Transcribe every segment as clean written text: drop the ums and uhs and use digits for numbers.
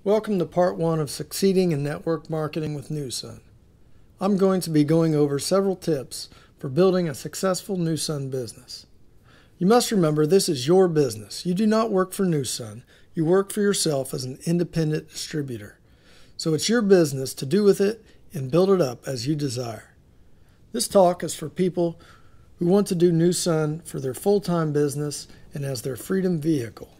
Welcome to part one of Succeeding in Network Marketing with NewSun. I'm going to be going over several tips for building a successful NewSun business. You must remember this is your business. You do not work for NewSun. You work for yourself as an independent distributor. So it's your business to do with it and build it up as you desire. This talk is for people who want to do NewSun for their full-time business and as their freedom vehicle.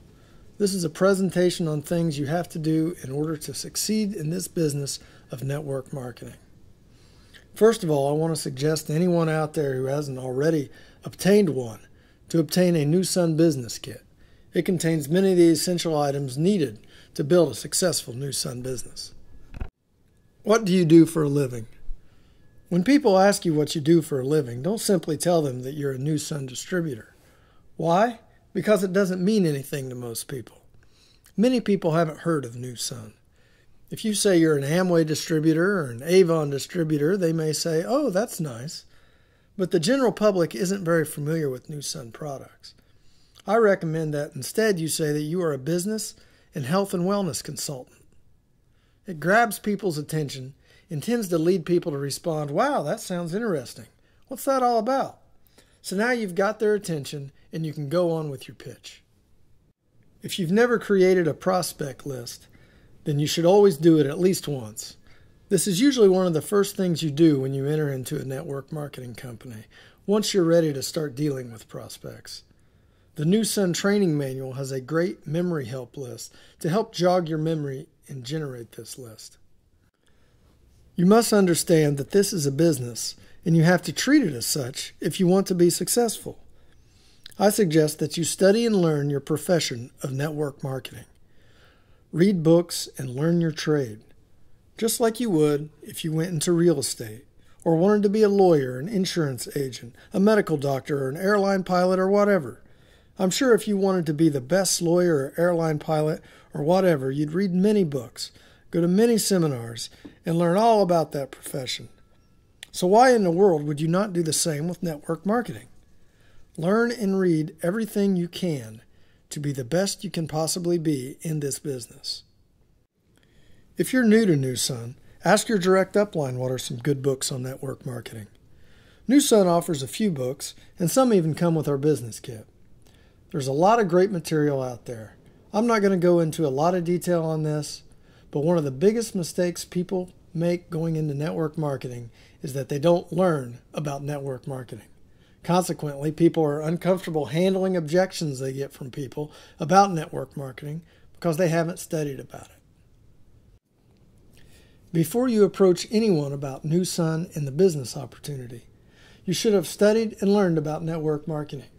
This is a presentation on things you have to do in order to succeed in this business of network marketing. First of all, I want to suggest to anyone out there who hasn't already obtained one to obtain a NewSun business kit. It contains many of the essential items needed to build a successful NewSun business. What do you do for a living? When people ask you what you do for a living, don't simply tell them that you're a NewSun distributor. Why? Because it doesn't mean anything to most people. Many people haven't heard of NewSun. If you say you're an Amway distributor or an Avon distributor, they may say, "Oh, that's nice." But the general public isn't very familiar with NewSun products. I recommend that instead you say that you are a business and health and wellness consultant. It grabs people's attention and tends to lead people to respond, "Wow, that sounds interesting. What's that all about?" So now you've got their attention and you can go on with your pitch. If you've never created a prospect list, then you should always do it at least once. This is usually one of the first things you do when you enter into a network marketing company, once you're ready to start dealing with prospects. The NewSun training manual has a great memory help list to help jog your memory and generate this list. You must understand that this is a business and you have to treat it as such if you want to be successful. I suggest that you study and learn your profession of network marketing. Read books and learn your trade, just like you would if you went into real estate or wanted to be a lawyer, an insurance agent, a medical doctor, or an airline pilot, or whatever. I'm sure if you wanted to be the best lawyer or airline pilot or whatever, you'd read many books, go to many seminars, and learn all about that profession. So why in the world would you not do the same with network marketing? Learn and read everything you can to be the best you can possibly be in this business. If you're new to NewSun, ask your direct upline what are some good books on network marketing. NewSun offers a few books, and some even come with our business kit. There's a lot of great material out there. I'm not going to go into a lot of detail on this, but one of the biggest mistakes people make going into network marketing is that they don't learn about network marketing. Consequently, people are uncomfortable handling objections they get from people about network marketing because they haven't studied about it. Before you approach anyone about NewSun and the business opportunity, you should have studied and learned about network marketing.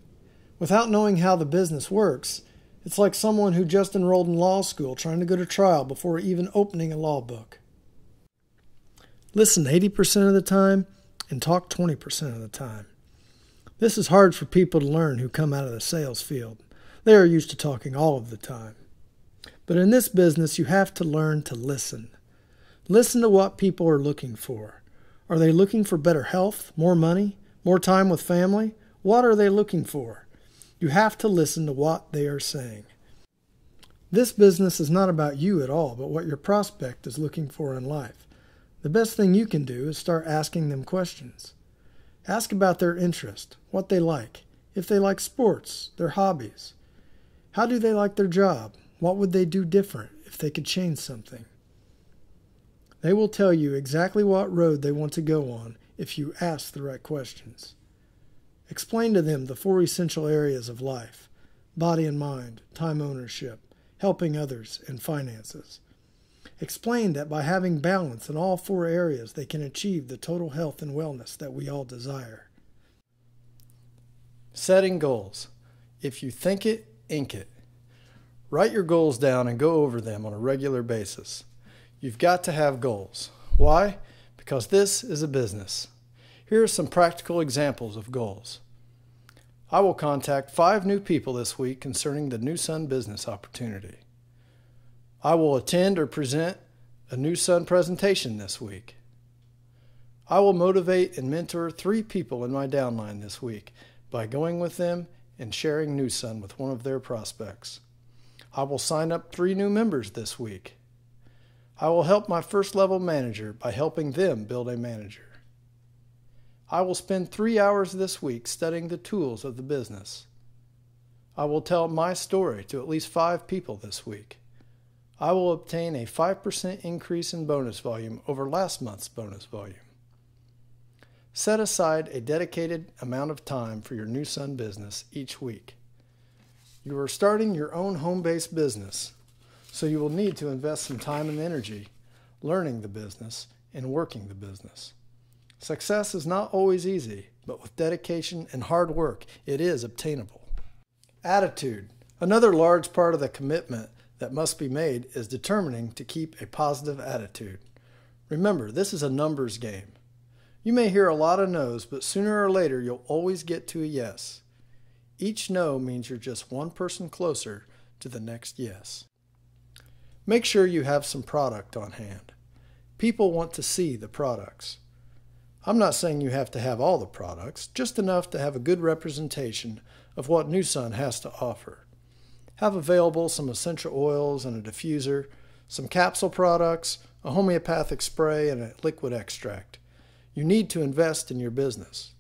Without knowing how the business works, it's like someone who just enrolled in law school trying to go to trial before even opening a law book. Listen 80% of the time and talk 20% of the time. This is hard for people to learn who come out of the sales field. They are used to talking all of the time. But in this business, you have to learn to listen. Listen to what people are looking for. Are they looking for better health, more money, more time with family? What are they looking for? You have to listen to what they are saying. This business is not about you at all, but what your prospect is looking for in life. The best thing you can do is start asking them questions. Ask about their interest, what they like, if they like sports, their hobbies. How do they like their job? What would they do different if they could change something? They will tell you exactly what road they want to go on if you ask the right questions. Explain to them the 4 essential areas of life: body and mind, time ownership, helping others, and finances. Explain that by having balance in all 4 areas, they can achieve the total health and wellness that we all desire. Setting goals. If you think it, ink it. Write your goals down and go over them on a regular basis. You've got to have goals. Why? Because this is a business. Here are some practical examples of goals. I will contact 5 new people this week concerning the NewSun business opportunity. I will attend or present a NewSun presentation this week. I will motivate and mentor 3 people in my downline this week by going with them and sharing NewSun with one of their prospects. I will sign up 3 new members this week. I will help my first level manager by helping them build a manager. I will spend 3 hours this week studying the tools of the business. I will tell my story to at least 5 people this week. I will obtain a 5% increase in bonus volume over last month's bonus volume. Set aside a dedicated amount of time for your New Sun business each week. You are starting your own home-based business, so you will need to invest some time and energy learning the business and working the business. Success is not always easy, but with dedication and hard work, it is obtainable. Attitude. Another large part of the commitment that must be made is determining to keep a positive attitude. Remember, this is a numbers game. You may hear a lot of no's, but sooner or later you'll always get to a yes. Each no means you're just one person closer to the next yes. Make sure you have some product on hand. People want to see the products. I'm not saying you have to have all the products, just enough to have a good representation of what New Sun has to offer. Have available some essential oils and a diffuser, some capsule products, a homeopathic spray, and a liquid extract. You need to invest in your business.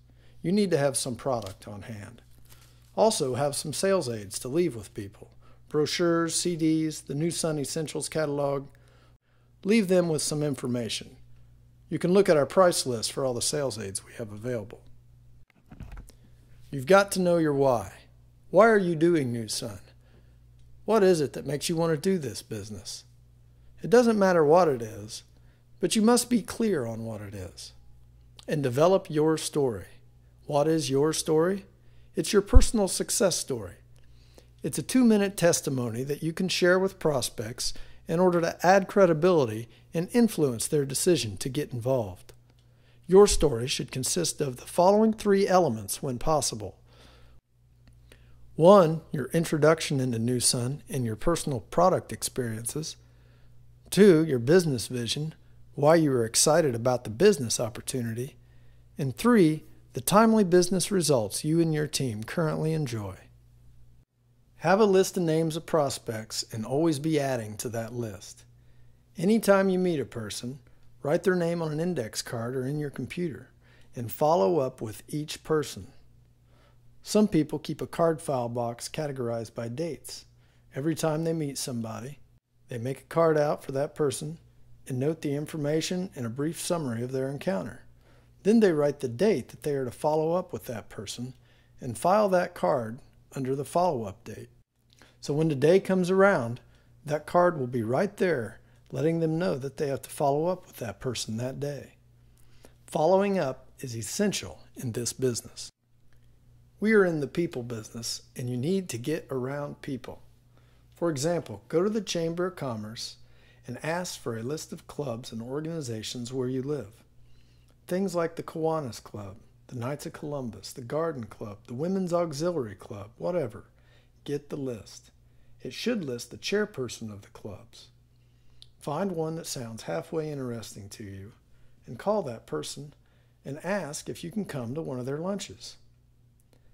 You need to have some product on hand. Also have some sales aids to leave with people. Brochures, CDs, the New Sun Essentials catalog. Leave them with some information. You can look at our price list for all the sales aids we have available. You've got to know your why. Why are you doing New Sun? What is it that makes you want to do this business? It doesn't matter what it is, but you must be clear on what it is. And develop your story. What is your story? It's your personal success story. It's a 2-minute testimony that you can share with prospects in order to add credibility and influence their decision to get involved. Your story should consist of the following 3 elements when possible. 1, your introduction into New Sun and your personal product experiences. 2, your business vision, why you are excited about the business opportunity. And 3, the timely business results you and your team currently enjoy. Have a list of names of prospects and always be adding to that list. Anytime you meet a person, write their name on an index card or in your computer and follow up with each person. Some people keep a card file box categorized by dates. Every time they meet somebody, they make a card out for that person and note the information and a brief summary of their encounter. Then they write the date that they are to follow up with that person and file that card under the follow-up date. So when the day comes around, that card will be right there, letting them know that they have to follow up with that person that day. Following up is essential in this business. We are in the people business, and you need to get around people. For example, go to the Chamber of Commerce and ask for a list of clubs and organizations where you live. Things like the Kiwanis Club, the Knights of Columbus, the Garden Club, the Women's Auxiliary Club, whatever. Get the list. It should list the chairperson of the clubs. Find one that sounds halfway interesting to you and call that person and ask if you can come to one of their lunches.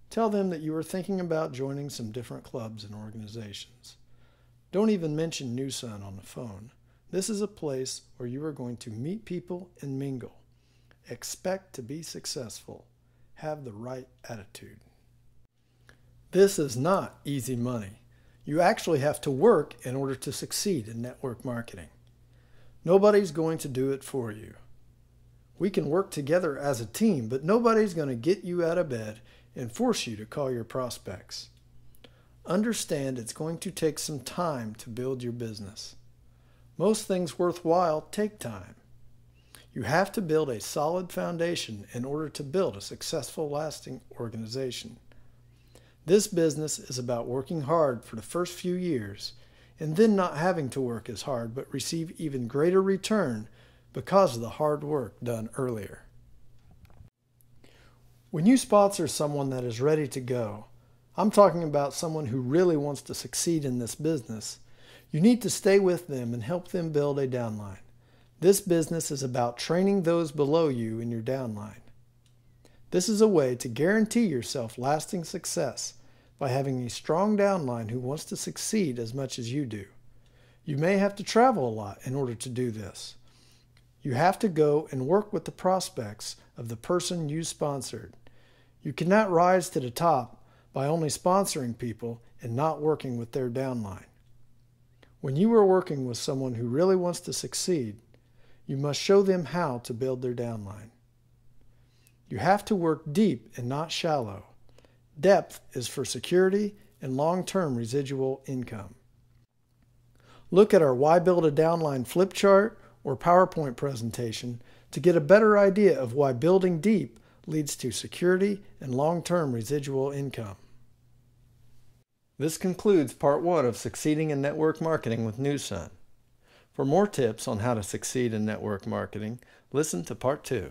Tell them that you are thinking about joining some different clubs and organizations. Don't even mention New Sun on the phone. This is a place where you are going to meet people and mingle. Expect to be successful. Have the right attitude. This is not easy money. You actually have to work in order to succeed in network marketing. Nobody's going to do it for you. We can work together as a team, but nobody's going to get you out of bed and force you to call your prospects. Understand it's going to take some time to build your business. Most things worthwhile take time. You have to build a solid foundation in order to build a successful, lasting organization. This business is about working hard for the first few years and then not having to work as hard but receive even greater return because of the hard work done earlier. When you sponsor someone that is ready to go, I'm talking about someone who really wants to succeed in this business, you need to stay with them and help them build a downline. This business is about training those below you in your downline. This is a way to guarantee yourself lasting success by having a strong downline who wants to succeed as much as you do. You may have to travel a lot in order to do this. You have to go and work with the prospects of the person you sponsored. You cannot rise to the top by only sponsoring people and not working with their downline. When you are working with someone who really wants to succeed, you must show them how to build their downline. You have to work deep and not shallow. Depth is for security and long-term residual income. Look at our Why Build a Downline flip chart or PowerPoint presentation to get a better idea of why building deep leads to security and long-term residual income. This concludes part 1 of Succeeding in Network Marketing with NewSun. For more tips on how to succeed in network marketing, listen to part 2.